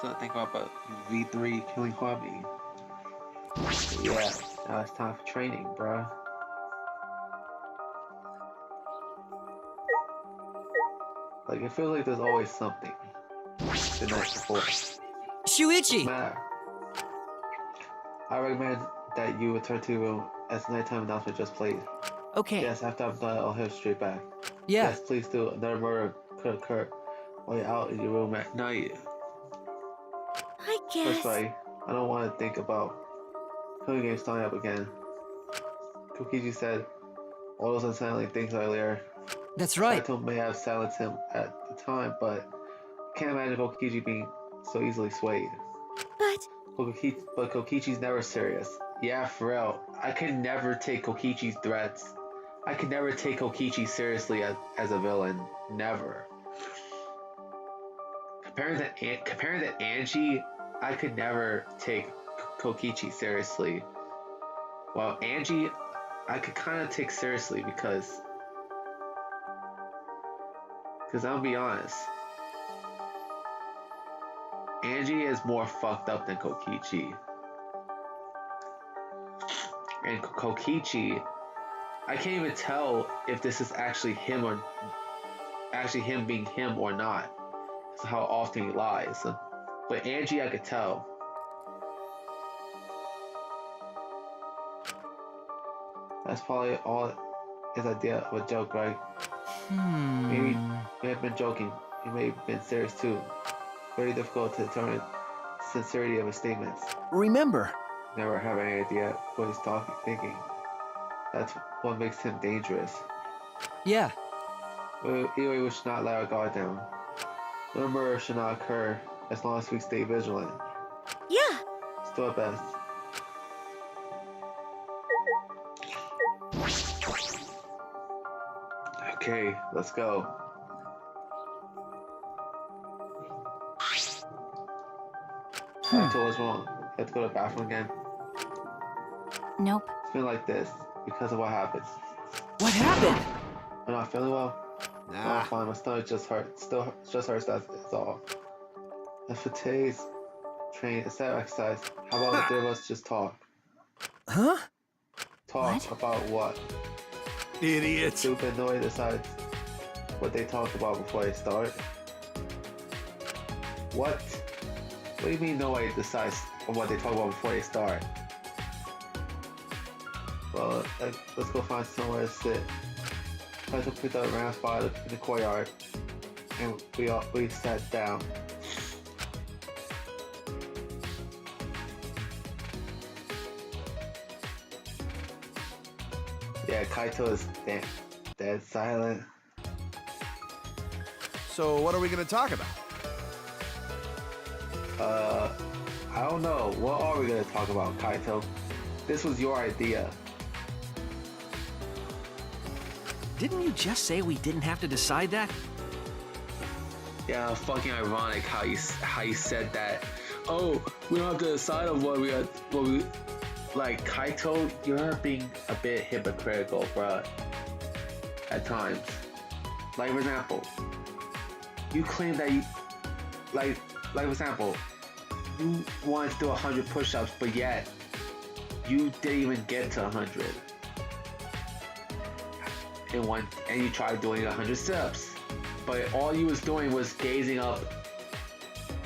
still think about V3 killing Hobby. Yeah, now it's time for training, bruh. Like, it feels like there's always something the night before. Shuichi! Matter. I recommend that you return to your room as the nighttime announcement just played. Okay. Yes, after I'm done, I'll head straight back. Yeah. Yes, please do. Another murder could occur while you're out in your room at night. I guess. That's right. I don't want to think about killing games starting up again. Kokiji said all those unsettling things earlier. That's right. Saito may have silenced him at the time, but I can't imagine Kokiji being so easily swayed. But Kokichi's never serious. Yeah, for real. I could never take Kokichi's threats. I could never take Kokichi seriously as a villain. Never. Comparing to Angie, I could never take Kokichi seriously. While Angie, I could kind of take seriously because I'll be honest, Angie is more fucked up than Kokichi. And Kokichi, I can't even tell if this is actually him or actually him being him or not. Because how often he lies. But Angie, I could tell. That's probably all his idea of a joke, right? Maybe he may have been joking. He may have been serious too. Very difficult to determine the sincerity of his statements. Remember. Never have any idea what he's thinking. That's what makes him dangerous. Yeah. Anyway, we should not let our guard down. No murder should not occur as long as we stay vigilant. Yeah. Still our best. Okay, let's go. I told us wrong. You have to go to the bathroom again. Nope. It's been like this because of what happened. What happened? I'm not feeling well. Nah. I'm fine. My stomach just hurts. Just hurts. That's all. As for today's training, instead of exercise, how about the three of us just talk? Huh? Talk What? about what? Idiot. Stupid Noe decides what they talk about before they start. What? What do you mean Noe decides on what they talk about before they start? Well, let's go find somewhere to sit. Kaito picked up a round spot in the courtyard, and we sat down. Yeah, Kaito is dead silent. So what are we gonna talk about? I don't know. What are we gonna talk about, Kaito? This was your idea. Didn't you just say we didn't have to decide that? Yeah, fucking ironic how you said that. Oh, we don't have to decide on what we like. Kaito, you're being a bit hypocritical, bruh. At times, like for example, you claim that you like for example, you wanted to do 100 push-ups, but yet you didn't even get to 100. And you tried doing 100 sit-ups, but all you was doing was gazing up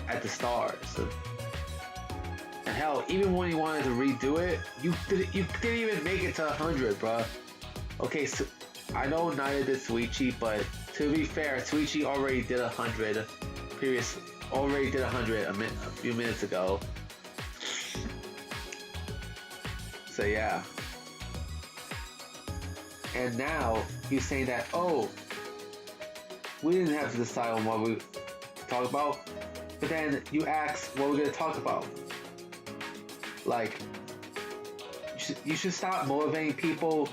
at the stars. And hell, even when you wanted to redo it, you didn't even make it to 100, bruh. Okay, so I know neither did Suichi, but to be fair, Suichi already did 100 a few minutes ago. So yeah. And now you're saying that, oh, we didn't have to decide on what we talk about, but then you ask what we're gonna talk about. Like, you should stop motivating people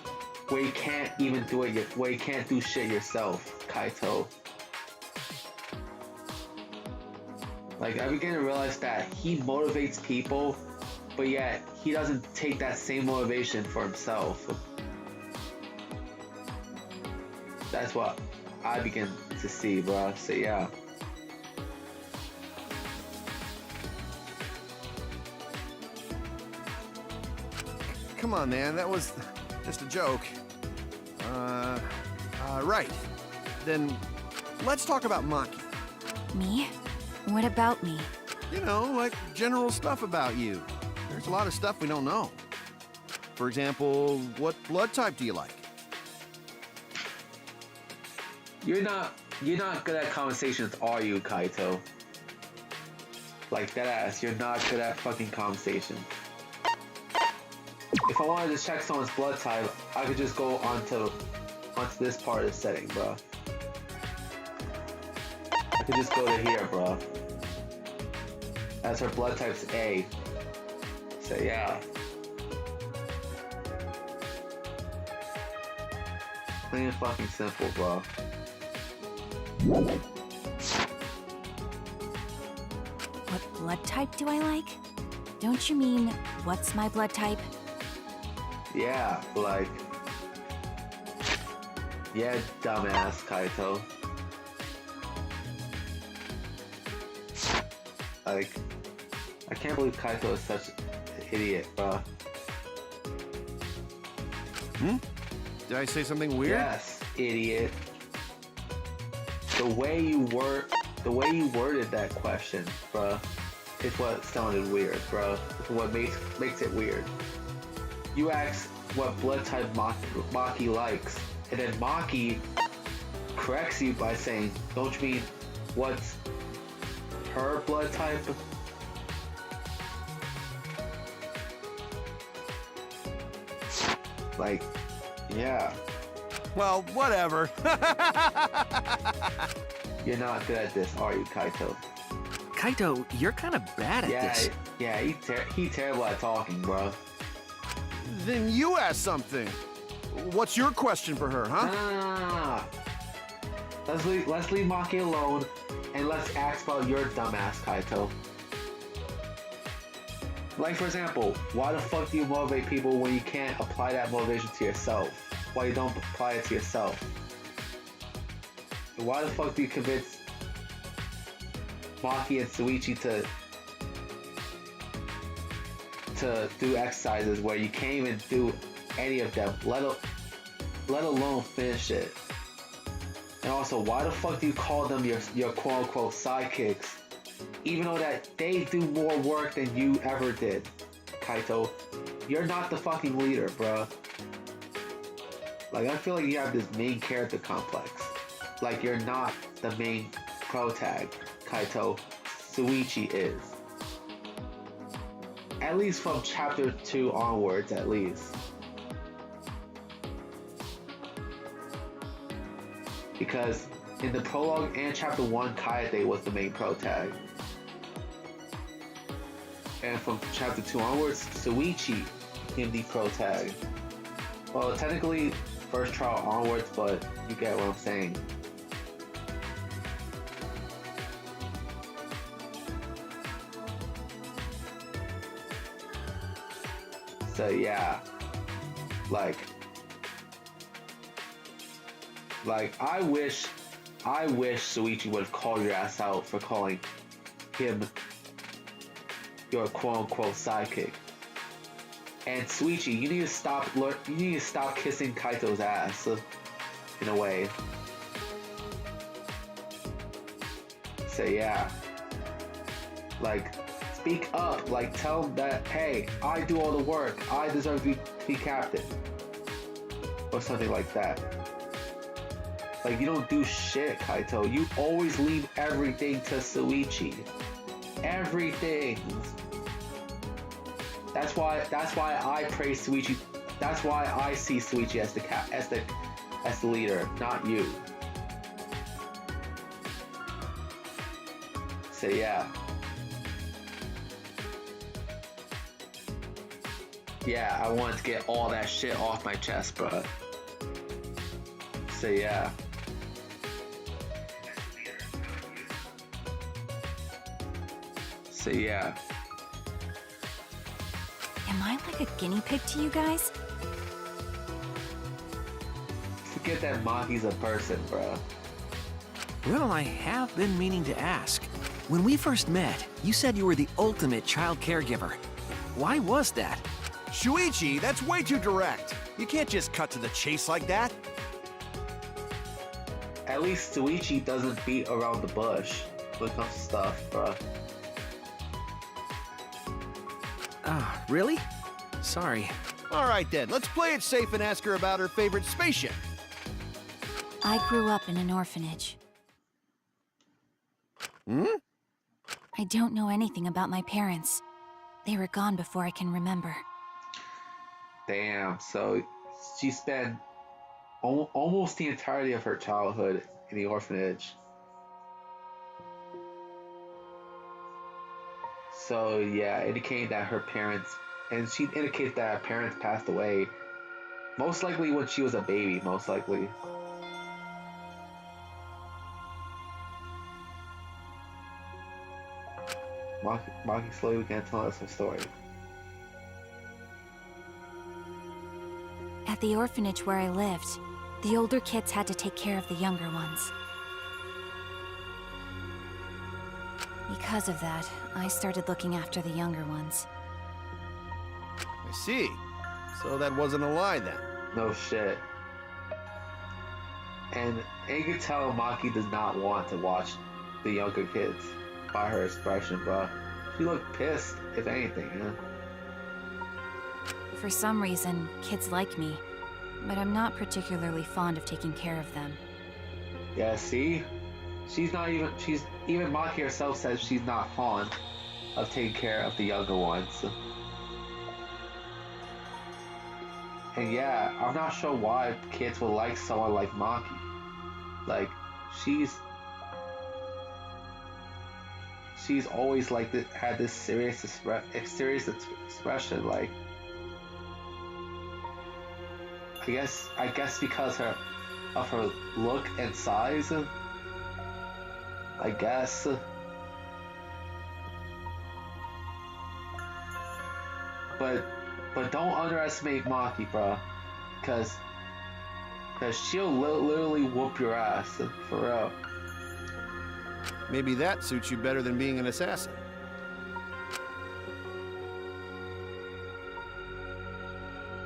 where you can't even do it, where you can't do shit yourself, Kaito. Like, I begin to realize that he motivates people, but yet he doesn't take that same motivation for himself. That's what I begin to see, bro. So yeah. come on, man. That was just a joke. Right. Then let's talk about Maki. Me? What about me? You know, like general stuff about you. There's a lot of stuff we don't know. For example, what blood type do you like? You're not good at conversations, are you, Kaito? Like deadass, you're not good at fucking conversation. If I wanted to check someone's blood type, I could just go onto this part of the setting, bro. I could just go to here, bro. As her blood type's A. So yeah. Plain and fucking simple, bro. What blood type do I like? Don't you mean, what's my blood type? Yeah, like... Yeah, dumbass, Kaito. Like... I can't believe Kaito is such an idiot, bro. Did I say something weird? Yes, idiot. The way you worded that question, bruh, is what sounded weird, bruh. It's what makes it weird. You ask what blood type Maki likes, and then Maki corrects you by saying, "Don't you mean what's her blood type?" Like, yeah. Well, whatever. You're not good at this, are you, Kaito? Kaito, you're kind of bad at this. Yeah, he's terrible at talking, bro. Then you ask something. What's your question for her, huh? Nah. Let's leave Maki alone, and let's ask about your dumbass, Kaito. Like, for example, why the fuck do you motivate people when you can't apply that motivation to yourself? Why you don't apply it to yourself? Why the fuck do you convince Maki and Suichi to do exercises where you can't even do any of them, let alone finish it? And also, why the fuck do you call them your quote-unquote sidekicks, even though that they do more work than you ever did, Kaito? You're not the fucking leader, bruh. Like, I feel like you have this main character complex. Like, you're not the main protag, Kaito. Suichi is. At least from chapter 2 onwards, at least. Because in the prologue and chapter 1, Kaede was the main protag. And from chapter 2 onwards, Suichi became the protag. Well, technically, first trial onwards, but you get what I'm saying. So yeah, like I wish Suichi would have called your ass out for calling him your quote-unquote sidekick. And Suichi, you need to stop kissing Kaito's ass, in a way. So yeah, like, speak up, like, tell them that, hey, I do all the work, I deserve to be captain, or something like that. Like, you don't do shit, Kaito. You always leave everything to Suichi. Everything. That's why I praise Suichi. That's why I see Suichi as the leader, not you. So yeah. Yeah, I wanted to get all that shit off my chest, bro. So yeah. So yeah. Am I like a guinea pig to you guys? Forget that Maki's a person, bro. Well, I have been meaning to ask. When we first met, you said you were the ultimate child caregiver. Why was that? Shuichi, that's way too direct. You can't just cut to the chase like that. At least Suichi doesn't beat around the bush when it comes to stuff, bruh. Ah, really? Sorry. All right then, let's play it safe and ask her about her favorite spaceship. I grew up in an orphanage. Hmm? I don't know anything about my parents. They were gone before I can remember. Damn, so she spent almost the entirety of her childhood in the orphanage. So yeah, indicating that her parents, and she indicates that her parents passed away, most likely when she was a baby, most likely. Maki slowly began telling us her story. At the orphanage where I lived, the older kids had to take care of the younger ones. Because of that, I started looking after the younger ones. I see. So that wasn't a lie then. No shit. And you can tell Maki does not want to watch the younger kids by her expression, bro. She looked pissed, if anything, yeah. For some reason, kids like me, but I'm not particularly fond of taking care of them. Yeah, see? Even Maki herself says she's not fond of taking care of the younger ones. And yeah, I'm not sure why kids would like someone like Maki. Like, she's always like had this serious expression. Like, I guess because of her look and size. I guess. But don't underestimate Maki, bro, cause she'll literally whoop your ass, for real. Maybe that suits you better than being an assassin.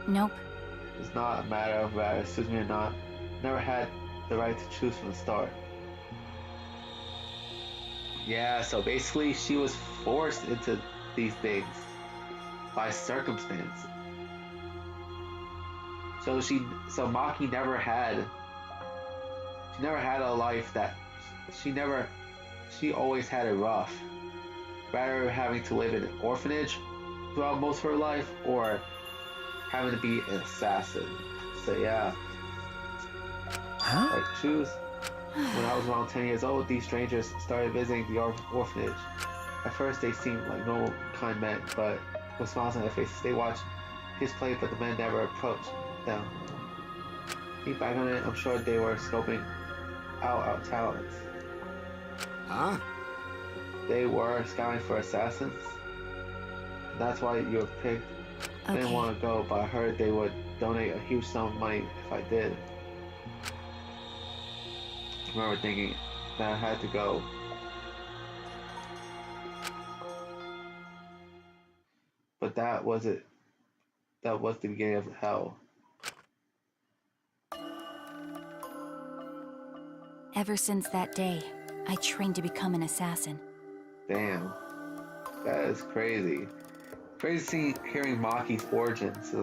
Nope. It's not a matter of whether it suits me or not. Never had the right to choose from the start. Yeah, so basically she was forced into these things by circumstance. So Maki never had a life that she always had it rough. Rather having to live in an orphanage throughout most of her life or having to be an assassin. So yeah. Huh? Like choose. When I was around 10 years old, these strangers started visiting the orphanage. At first, they seemed like normal, kind men, but with smiles on their faces, they watched kids play, but the men never approached them. Think back on it, I'm sure they were scoping out our talents. Huh? They were scouting for assassins. That's why you were picked. I didn't Okay. want to go, but I heard they would donate a huge sum of money if I did. I remember thinking that I had to go. But that was it. That was the beginning of hell. Ever since that day, I trained to become an assassin. Damn. That is crazy. Crazy hearing Maki's origins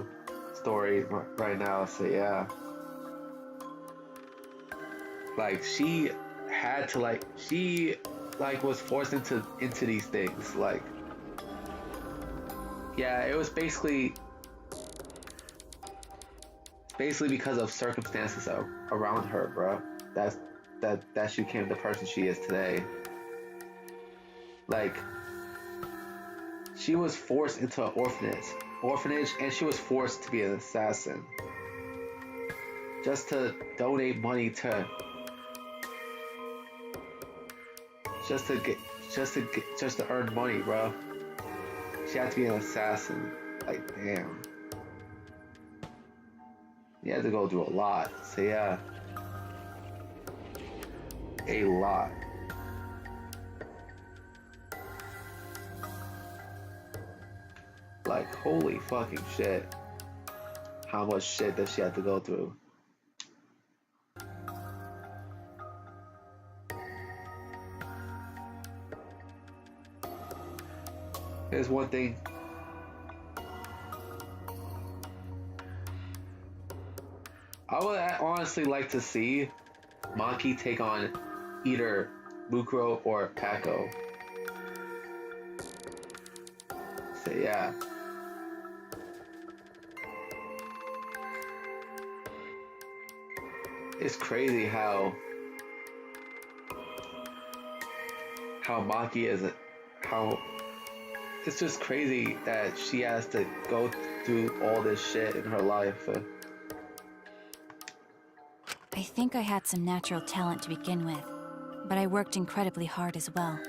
story right now. So yeah. Like she had to was forced into these things. Like yeah, it was basically because of circumstances around her, bro. That she became the person she is today. Like she was forced into an orphanage, and she was forced to be an assassin just to donate money to just to earn money, bro. She had to be an assassin. Like damn. You had to go through a lot. So yeah. A lot. Like, holy fucking shit. How much shit does she have to go through? Here's one thing. I would honestly like to see Maki take on either Mukuro or Pako. So yeah. It's crazy how Maki is how it's just crazy that she has to go through all this shit in her life. I think I had some natural talent to begin with, but I worked incredibly hard as well.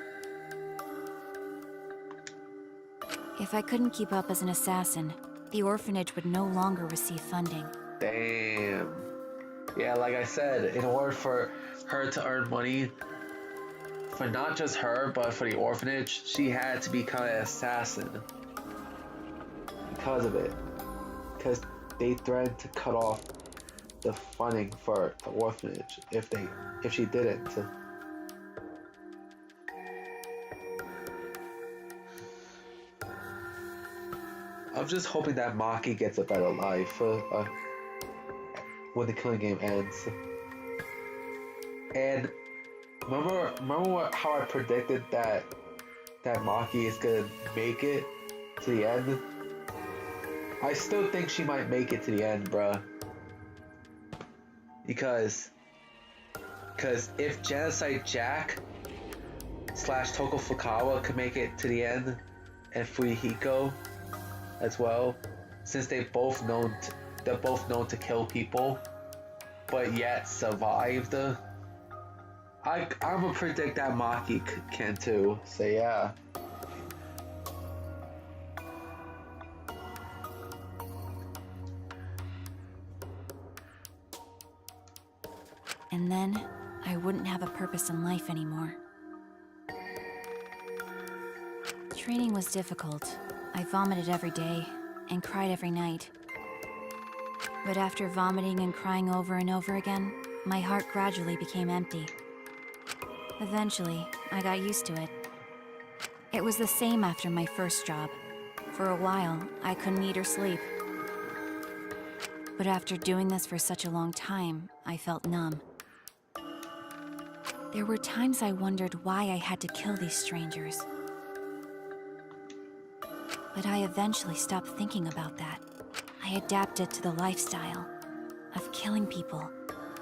If I couldn't keep up as an assassin, the orphanage would no longer receive funding. Damn. Yeah, like I said, in order for her to earn money, for not just her, but for the orphanage, she had to become an assassin. Because of it. Because they threatened to cut off the funding for the orphanage if she didn't. I'm just hoping that Maki gets a better life when the killing game ends. And remember how I predicted that Maki is gonna make it to the end? I still think she might make it to the end, bruh. Because if Genocide Jack / Toko Fukawa could make it to the end, and Fuyuhiko as well, since they're both known to kill people, but yet survived. I'm gonna predict that Maki can too. So yeah. And then, I wouldn't have a purpose in life anymore. Training was difficult. I vomited every day, and cried every night. But after vomiting and crying over and over again, my heart gradually became empty. Eventually, I got used to it. It was the same after my first job. For a while, I couldn't eat or sleep. But after doing this for such a long time, I felt numb. There were times I wondered why I had to kill these strangers. But I eventually stopped thinking about that. I adapted to the lifestyle of killing people,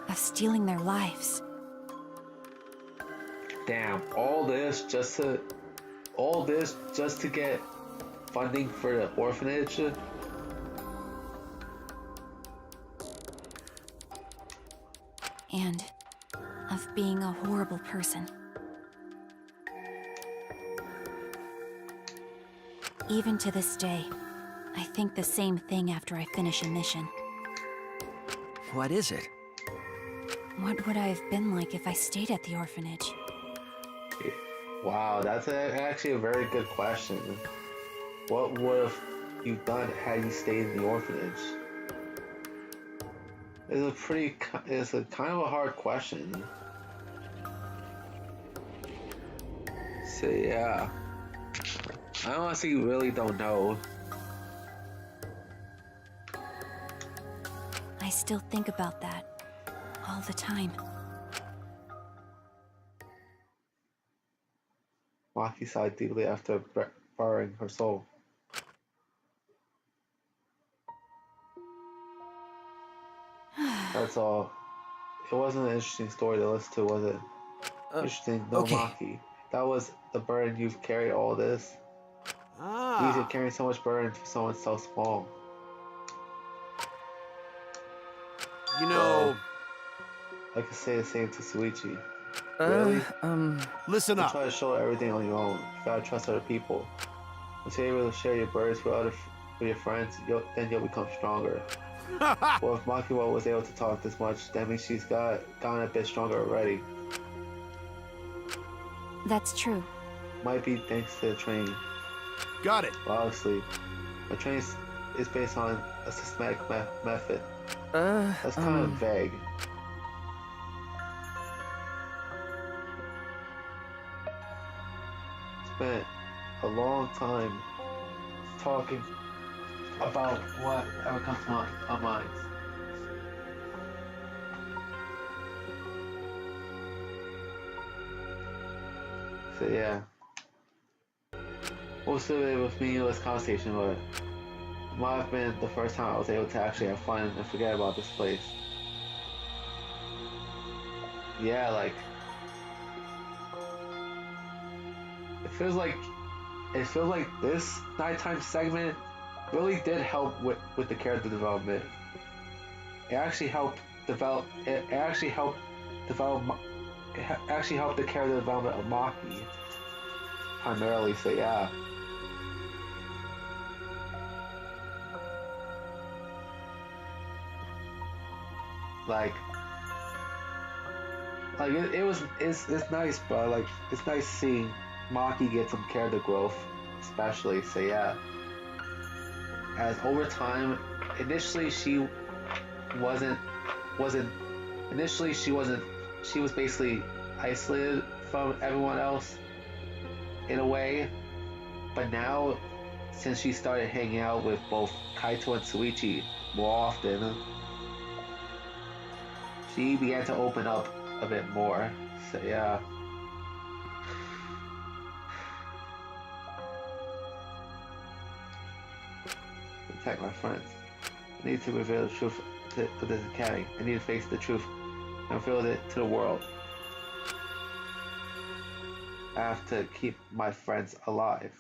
of stealing their lives. Damn, all this just to get funding for the orphanage. And of being a horrible person. Even to this day, I think the same thing after I finish a mission. What is it? What would I have been like if I stayed at the orphanage? Wow, that's actually a very good question. What would have you done had you stayed in the orphanage? It's a kind of a hard question. So yeah, I honestly really don't know. I still think about that all the time. Maki sighed deeply after burying her soul. That's all. It wasn't an interesting story to listen to, was it? Interesting, no okay. Maki. That was the burden you've carried all this. Easy carrying so much burden for someone so small. You know... I could say the same to Suichi. Really? Listen You up. try to show everything on your own. You gotta trust other people. Once you're able to share your burdens with your friends, then you'll become stronger. Well, if Makiwa was able to talk this much, that means she's gotten a bit stronger already. That's true. Might be thanks to the training. Got it. Obviously, The training is based on a systematic method. That's kind of vague. Spent a long time talking about whatever comes to our minds. So yeah. Most of it was meaningless conversation, but it might have been the first time I was able to actually have fun and forget about this place. Yeah, like it feels like this nighttime segment really did help with the character development. It actually helped develop. It actually helped develop. Actually helped the character development of Maki primarily. So yeah. Like it's nice, bro. Like it's nice seeing Maki get some character growth, especially. So yeah. As over time, initially she wasn't she was basically isolated from everyone else in a way, but now since she started hanging out with both Kaito and Suichi more often, she began to open up a bit more. So yeah. Protect my friends. I need to reveal the truth to this academy. I need to face the truth and reveal it to the world. I have to keep my friends alive.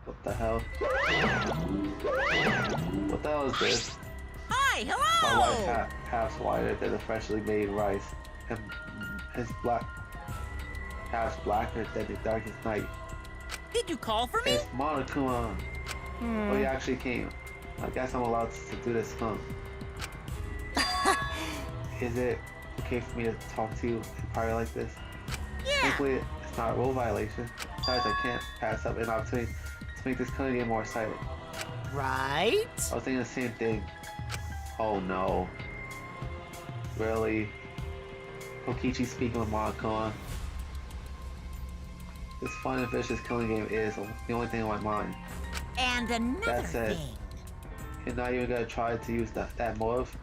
What the hell? What the hell is this? Hi, My hello! wife half whiter than the freshly made rice, and his half blacker than the darkest night. Did you call for me? It's Monokuma. Oh, you actually came. I guess I'm allowed to do this, huh? Is it okay for me to talk to you in private like this? Yeah. Thankfully, it's not a rule violation. Besides, I can't pass up an opportunity to make this cutting game more exciting. Right? I was thinking the same thing. Oh no. Really? Kokichi speaking with Monokuma. This fun and vicious killing game is the only thing on my mind. And another That's it. thing. You're not even gonna try to use that move?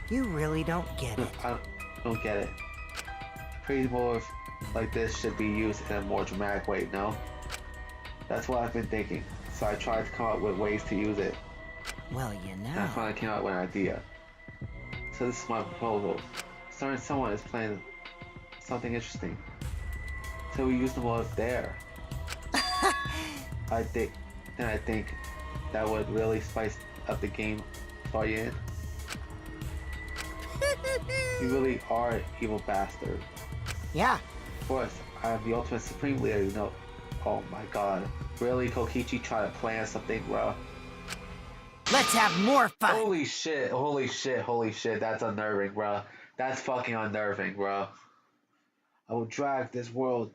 You really don't get it. I don't get it. A crazy move like this should be used in a more dramatic way, no? That's what I've been thinking. So I tried to come up with ways to use it. Well, you And I know. finally came up with an idea. So this is my proposal. Certain someone is playing something interesting. So we use the move there. I think that would really spice up the game for you in. You really are an evil bastard. Yeah. Of course, I am the ultimate supreme leader, you know. Oh my god. Really, Kokichi trying to plan something, bro? Let's have more fun. Holy shit, that's unnerving, bro. That's fucking unnerving, bro. I will drag this world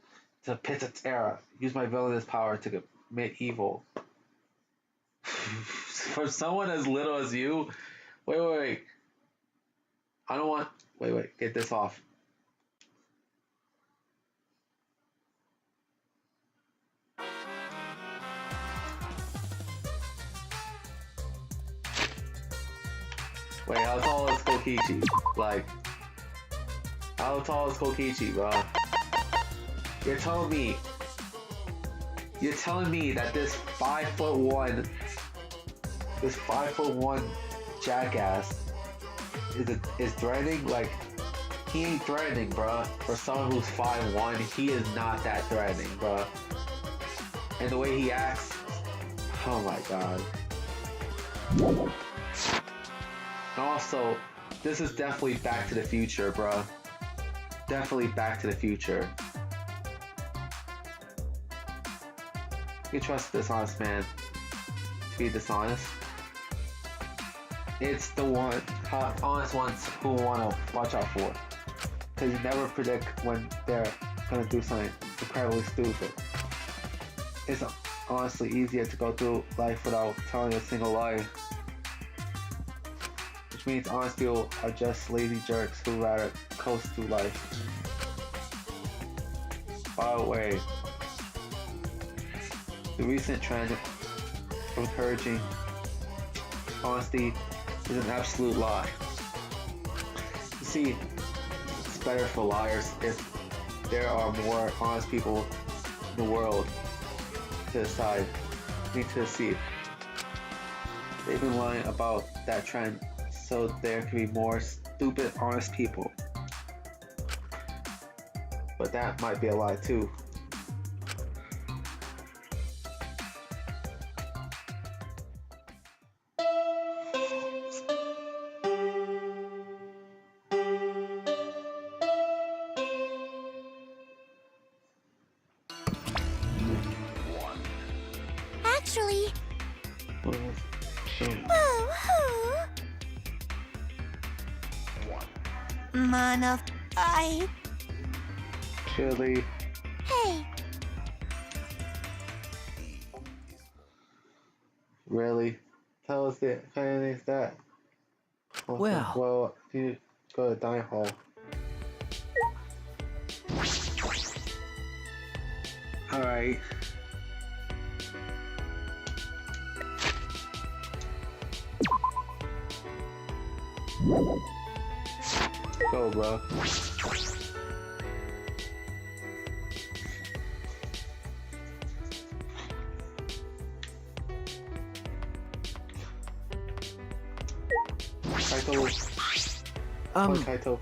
to pits of terror. Use my villainous power to commit evil. For someone as little as you? Wait. I don't want... Wait, get this off. Wait, how tall is Kokichi? Like... How tall is Kokichi, bro? You're telling me that this 5'1" jackass is threatening? Like, he ain't threatening, bruh. For someone who's 5'1", he is not that threatening, bruh. And the way he acts, oh my god. And also, this is definitely Back to the Future, bruh. Definitely Back to the Future. You can trust this honest man to be dishonest. It's the honest ones who want to watch out for. Because you never predict when they're gonna do something incredibly stupid. It's honestly easier to go through life without telling a single lie. Which means honest people are just lazy jerks who rather coast through life. By the way, the recent trend of encouraging honesty is an absolute lie. You see, it's better for liars if there are more honest people in the world to decide, to deceive. They've been lying about that trend so there can be more stupid honest people. But that might be a lie too. Actually, Mana, Chili. hey, Really? Tell us the kind of things that. Well, you go to dining hall. Alright. Go, bro. Kaito. Oh, Kaito.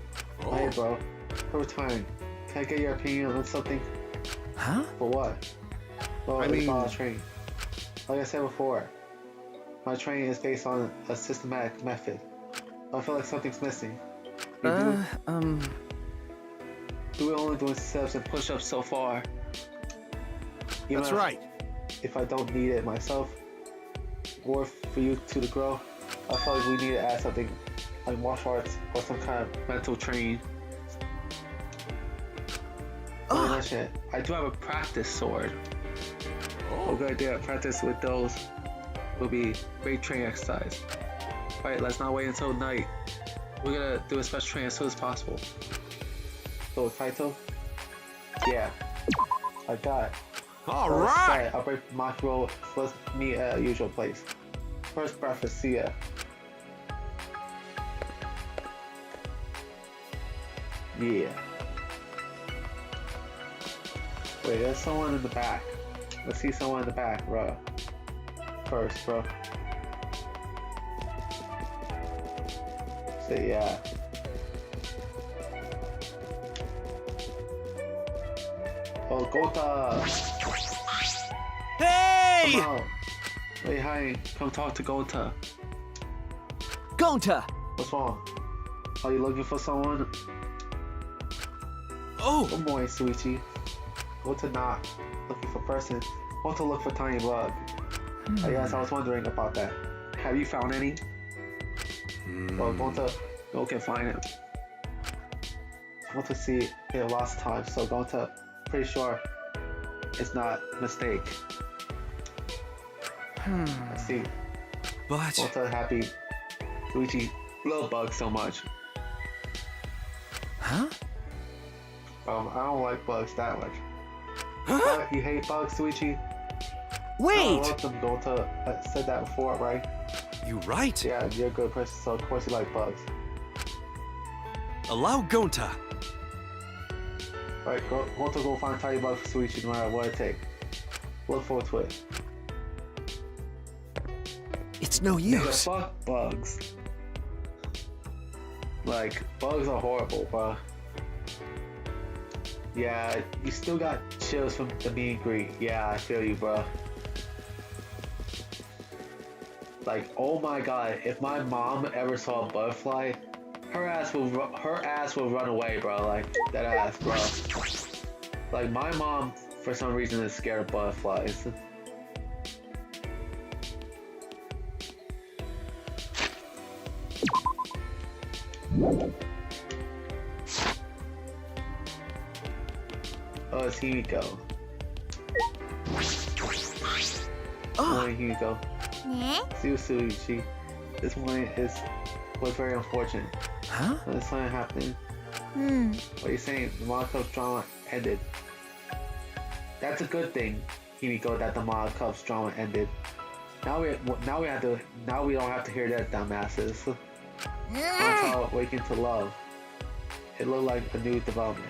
Hey, bro. Over time. Can I get your opinion on something? Huh? For what? Well, I it's mean- about a train. Like I said before, my training is based on a systematic method. I feel like something's missing. You do we only doing sit-ups and push-ups so far? Even That's if- right. If I don't need it myself, or for you two to grow, I feel like we need to add something like martial arts or some kind of mental training. Not to mention it, I do have a practice sword. A good idea to practice with those will be great training exercise. Alright, let's not wait until night. We're gonna do a special training as soon as possible. So, Kaito? Yeah, I got it. All Well, right. sorry, I'll break my role. Let's meet at usual place. First breakfast, see ya. Yeah. Wait, there's someone in the back. Let's see someone in the back, bro. First, bro. Say yeah. Oh, Gota! Hey! Come out. Wait, hi. Come talk to Gota. Gonta! What's wrong? Are you looking for someone? Oh! Good morning, Suichi. Gota not looking for person. Want to look for tiny bug. Yes, I was wondering about that. Have you found any? Well, Gota, no can find him. I want to see it last time, so Gota, pretty sure it's not a mistake. I see. But... Gota happy. Suichi love bugs so much. Huh? I don't like bugs that much. Huh? You hate bugs, Suichi? I Wait! love them, Gota. I said that before, right? You right. Yeah, you're a good person, so of course you like bugs. Allow Gonta. Alright, go to go find tiny bug for Suichi no matter what it takes. Look forward to it. It's no Nigga, use. fuck bugs. Like, bugs are horrible, bro. Yeah, you still got chills from the meet and greet. Yeah, I feel you, bro. Like, oh my god, if my mom ever saw a butterfly, her ass will run away, bro. Like, that ass, bro. Like, my mom, for some reason, is scared of butterflies. Oh, it's Himiko. Morning, Himiko. Eh? Suichi. This morning was very unfortunate. Huh? When this time happened, what are you saying? The Mall Cubs drama ended. That's a good thing, Himiko, that the Mall Cubs drama ended. Now we don't have to hear that, dumbasses. Montal waking to love. It looked like a new development.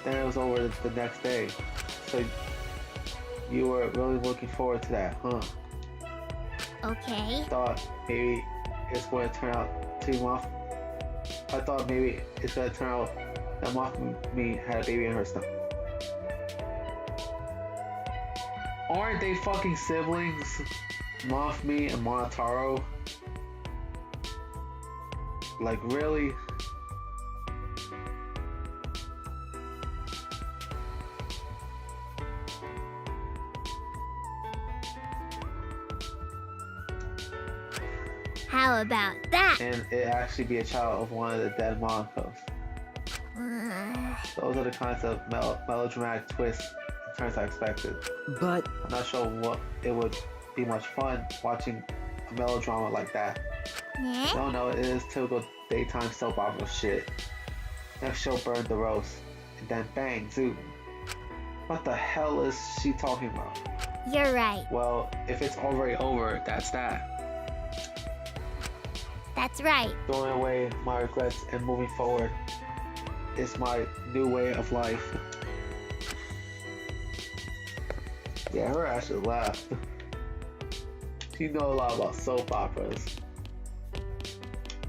Then it was over the next day. So you were really looking forward to that, huh? Okay. Thought maybe it's going to turn out to Moth. I thought maybe it's going to turn out that Moth-Me had a baby in her stomach. Aren't they fucking siblings? Moth-Me and Monotaro? Like, really? How about that? And it actually be a child of one of the dead Monaco's. Those are the kinds of melodramatic twists and turns I expected. But I'm not sure what it would be much fun watching a melodrama like that. Eh? No, it is typical daytime soap opera shit. Next show burned the roast, and then bang, zoom. What the hell is she talking about? You're right. Well, if it's already over, that's that. That's right. Throwing away my regrets and moving forward is my new way of life. Yeah, her ass should laugh. She knows a lot about soap operas.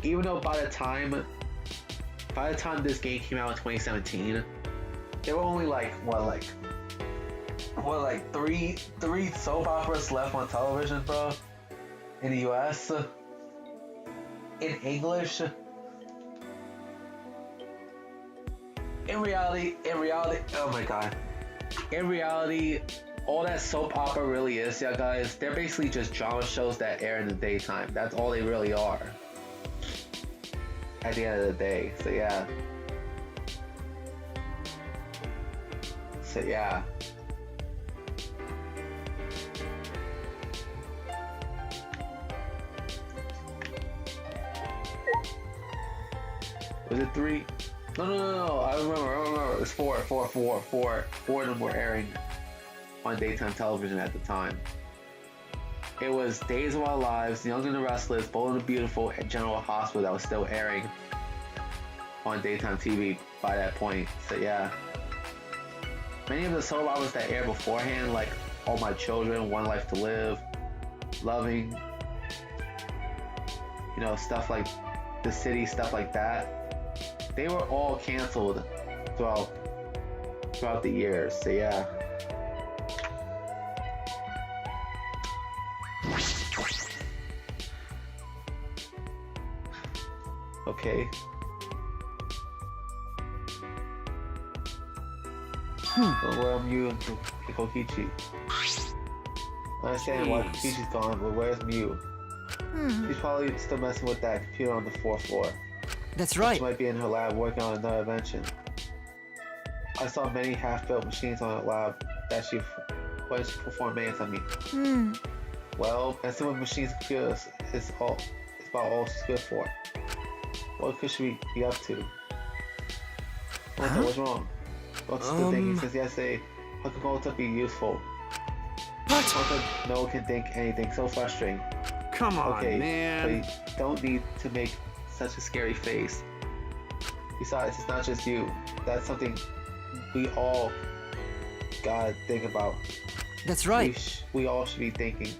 Even though by the time this game came out in 2017, there were only three soap operas left on television, bro, in the US. In English. In reality, oh my god. In reality, all that soap opera really is, yeah guys, they're basically just drama shows that air in the daytime. That's all they really are. At the end of the day, so yeah. Was it 3? No. I remember. It was 4. 4 of them were airing on daytime television at the time. It was Days of Our Lives, Young and the Restless, Bold and the Beautiful, and General Hospital that was still airing on daytime TV by that point. So yeah. Many of the soap operas that aired beforehand, like All My Children, One Life to Live, Loving, stuff like The City, stuff like that, they were all canceled throughout the years. So yeah. Okay. Well, Mew and Kokichi. I understand why Kokichi's gone, but where's Mew? She's probably still messing with that computer on the 4th floor. that's right. She might be in her lab working on another invention. I saw many half-built machines on her lab that she performed maintenance on me. Well, messing with machines and computers is about all she's good for. What could she be up to? What's wrong? What's the thinking since yesterday? How could Volta be useful? What? How could no one can think anything so frustrating? Come on, Okay, man. but you don't need to make such a scary face. Besides, it's not just you. That's something we all gotta think about. That's right. We all should be thinking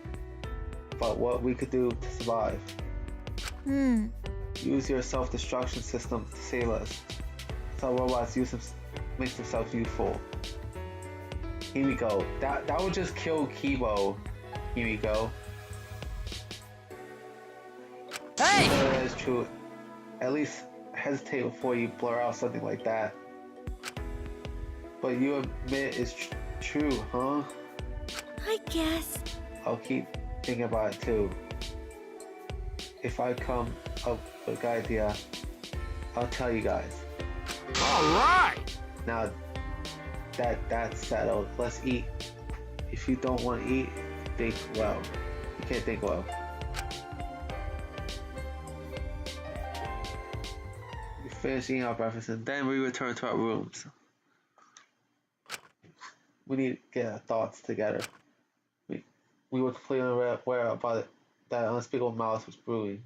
about what we could do to survive. Use your self-destruction system to save us. So robots make themselves useful. Here we go. That would just kill Kibo. Here we go. Hey! That is true. At least hesitate before you blur out something like that. But you admit it's true, huh? I guess. I'll keep thinking about it too. If I come up with a good idea, I'll tell you guys. All right. Now, that's settled. Let's eat. If you don't want to eat, think well. You can't think well. We finish eating our breakfast and then we return to our rooms. We need to get our thoughts together. We were completely aware about it, that unspeakable malice was brewing.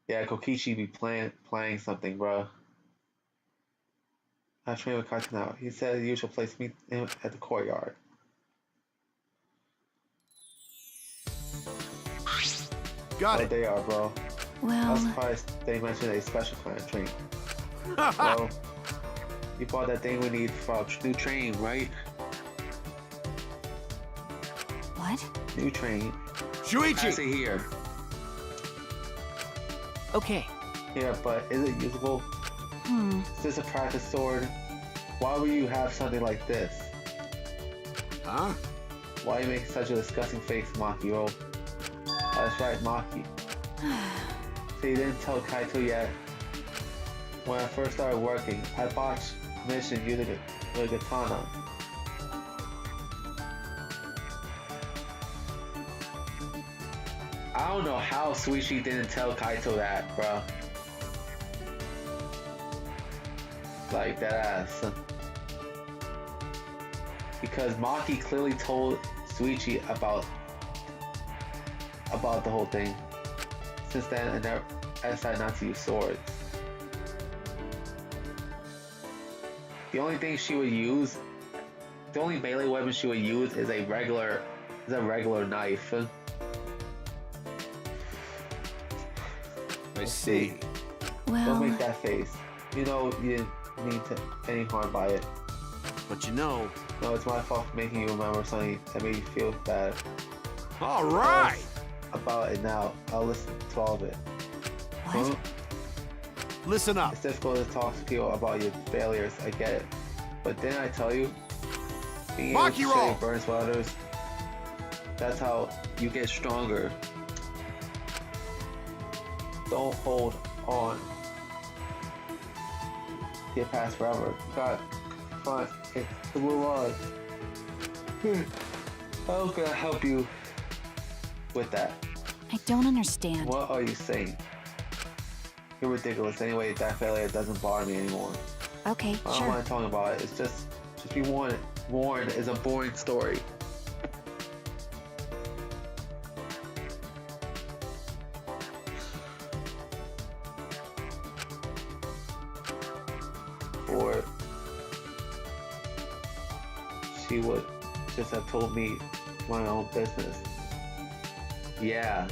Yeah, Kokichi be playing something, bro. I trained with Kaito now. He said the usual place to meet him at the courtyard. Got Oh, it. they are, bro. I was Well, surprised they mentioned a special kind of train. Well, you bought that thing we need for our new train, right? what? New train. Pass Shuichi! it here. Okay. Yeah, but is it usable? Is this a practice sword? Why would you have something like this? Huh? Why you make such a disgusting face, Maki? Oh, that's right, Maki. So you didn't tell Kaito yet. When I first started working, I botched mission using a katana. I don't know how Suichi didn't tell Kaito that, bro. Like that ass. Because Maki clearly told Suichi about the whole thing. Since then, I decided not to use swords. The only thing she would use, the only melee weapon she would use is a regular knife. I see. Don't Well, make that face. You know you didn't mean to any harm by it. But you know. No, it's my fault for making you remember something that made you feel bad. All right! About it now. I'll listen to all of it. what? Huh? Listen up. It's difficult to talk to people about your failures, I get it. But didn't I tell you? Being able to Maki share roll! your burdens with others, that's how you get stronger. Don't hold on. Get past forever. God, fine. Okay, so move on. How can I help you with that? I don't understand. What are you saying? You're ridiculous. Anyway, that failure doesn't bother me anymore. Okay, I don't sure. want to talk about it. It's just be warned. Warned is a boring story. Or she would just have told me my own business. Yeah.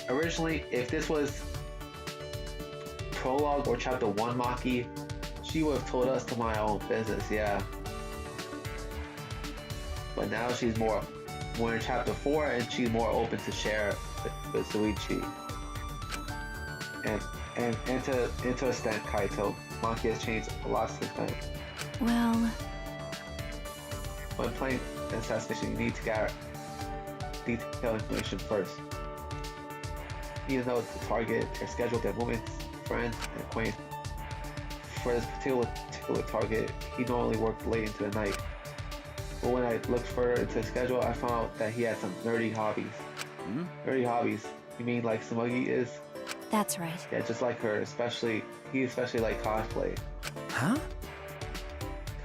Originally, if this was prologue or chapter 1 Maki, she would have told us to mind our own business, yeah. But now she's more in chapter 4 and she's more open to share with Suichi. And to extent Kaito, Maki has changed a lot since then. Well, When playing an assassination, you need to gather detailed information first. You know the target, their schedule, their movements, friends, and acquaintances. For this particular target, he normally worked late into the night. But when I looked further into his schedule, I found out that he had some nerdy hobbies. Nerdy hobbies? You mean like Smuggy is? that's right. Yeah, just like her. He especially like cosplay. Huh?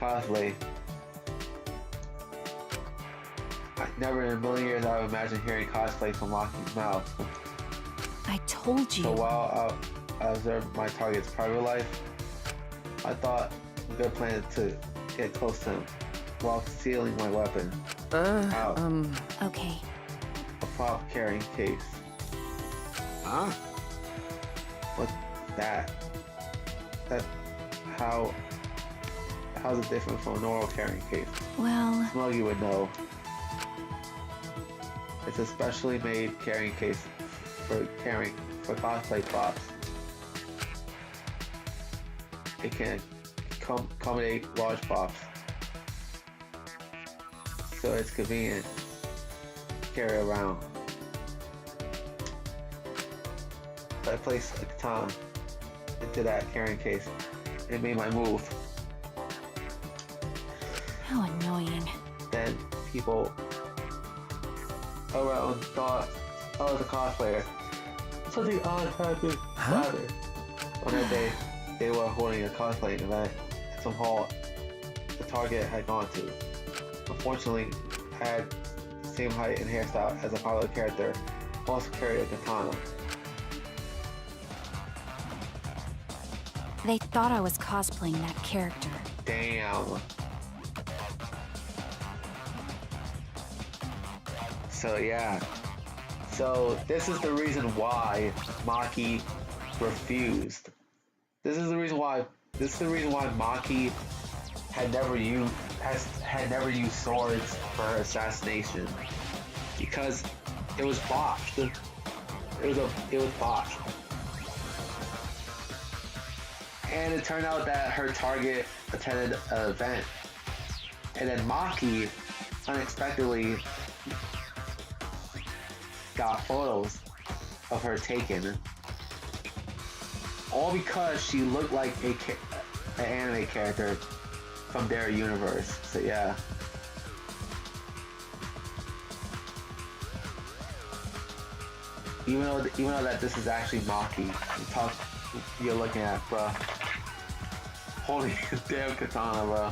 Cosplay. Never in a million years I would imagine hearing cosplay from Maki's mouth. I told you. So while I observed my target's private life, I thought a good plan to get close to him while concealing my weapon. How? Okay. A prop carrying case. Huh? What's that? How's it different from a normal carrying case? Well, Smuggy would know. It's a specially made carrying case for cosplay props. It can accommodate large props, so it's convenient to carry around. So I place a katana into that carrying case and made my move. How annoying. Then people around thought I was a cosplayer. Something odd happened Saturday. On that day, they were holding a cosplaying event at some hall the target had gone to. Unfortunately, I had the same height and hairstyle as a popular character, who also carried a katana. They thought I was cosplaying that character. Damn. So yeah. So this is the reason why Maki refused. This is the reason why Maki had never used swords for her assassination. Because it was botched. It was botched. And it turned out that her target attended an event. And then Maki unexpectedly got photos of her taken. All because she looked like an anime character from their universe. So yeah. Even though that this is actually Maki, you're looking at, bruh. Holy damn katana, bro.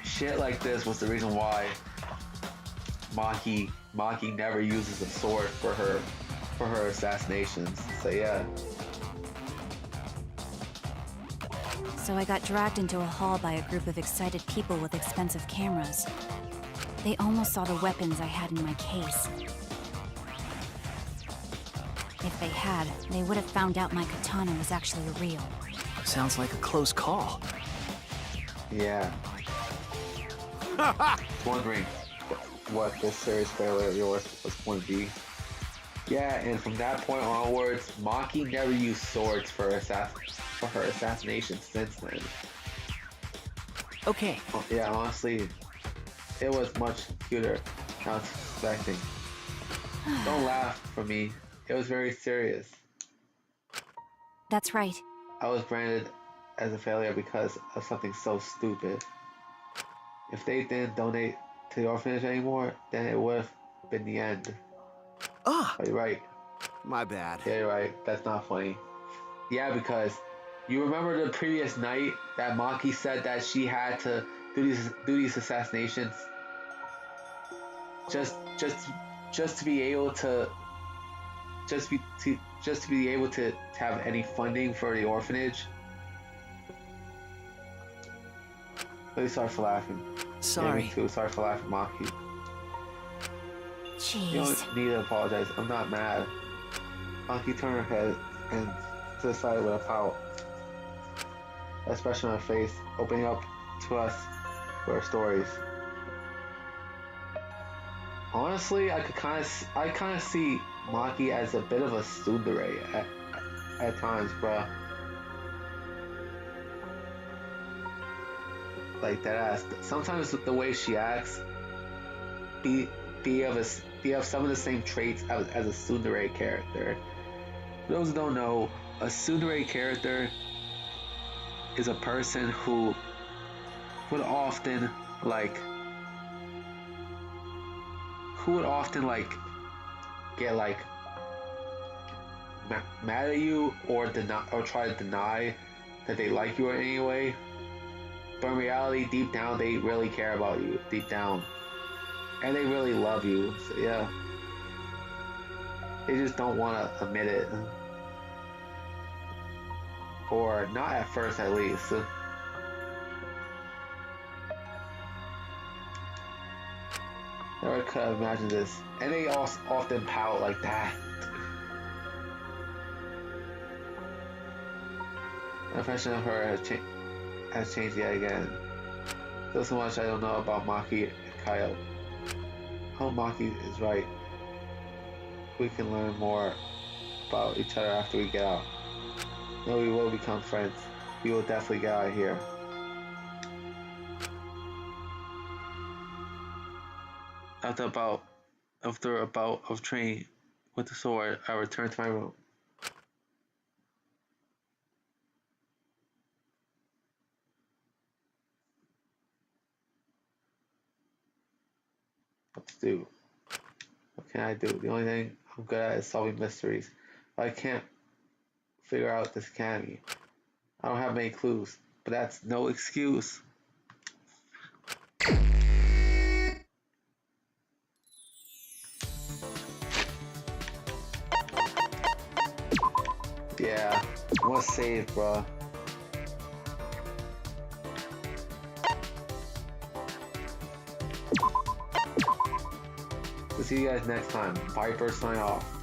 Shit like this was the reason why Maki never uses a sword for her assassinations. So yeah. So I got dragged into a hall by a group of excited people with expensive cameras. They almost saw the weapons I had in my case. If they had, they would have found out my katana was actually real. Sounds like a close call. Yeah. Wondering what this serious failure of yours was going to be. Yeah, and from that point onwards, Maki never used swords for her assassination since then. Okay. Yeah, honestly, it was much cuter than I was expecting. Don't laugh for me. It was very serious. That's right. I was branded as a failure because of something so stupid. If they didn't donate to the orphanage anymore, then it would have been the end. Ah! Oh, you're right. My bad. Yeah, you're right. That's not funny. Yeah, because you remember the previous night that Maki said that she had to do these assassinations just to be able to have any funding for the orphanage. Really sorry for laughing. Sorry. Yeah, me too. Sorry for laughing, Maki. You Jeez. don't need to apologize. I'm not mad. Maki turned her head and to the side with a pout. Expression on her face, opening up to us for her stories. Honestly, I kind of see Maki as a bit of a tsundere at times, bruh. Like that ass. Sometimes the way she acts be of some of the same traits as a tsundere character. For those who don't know, a tsundere character is a person who would often get mad at you or try to deny that they like you in any way, but in reality, deep down, they really care about you. Deep down, and they really love you. So yeah, they just don't want to admit it, or not at first, at least. Never could have imagined this, and they also often pout like that. My impression of her has changed yet again. Still so much I don't know about Maki and Kyle. I hope Maki is right. We can learn more about each other after we get out. No, we will become friends. We will definitely get out of here. After a bout of training, With the sword, I return to my room. What to do? What can I do? The only thing I'm good at is solving mysteries. But I can't figure out this academy. I don't have many clues, but that's no excuse. Yeah, I want to save, bruh. We'll see you guys next time. Viper sign off.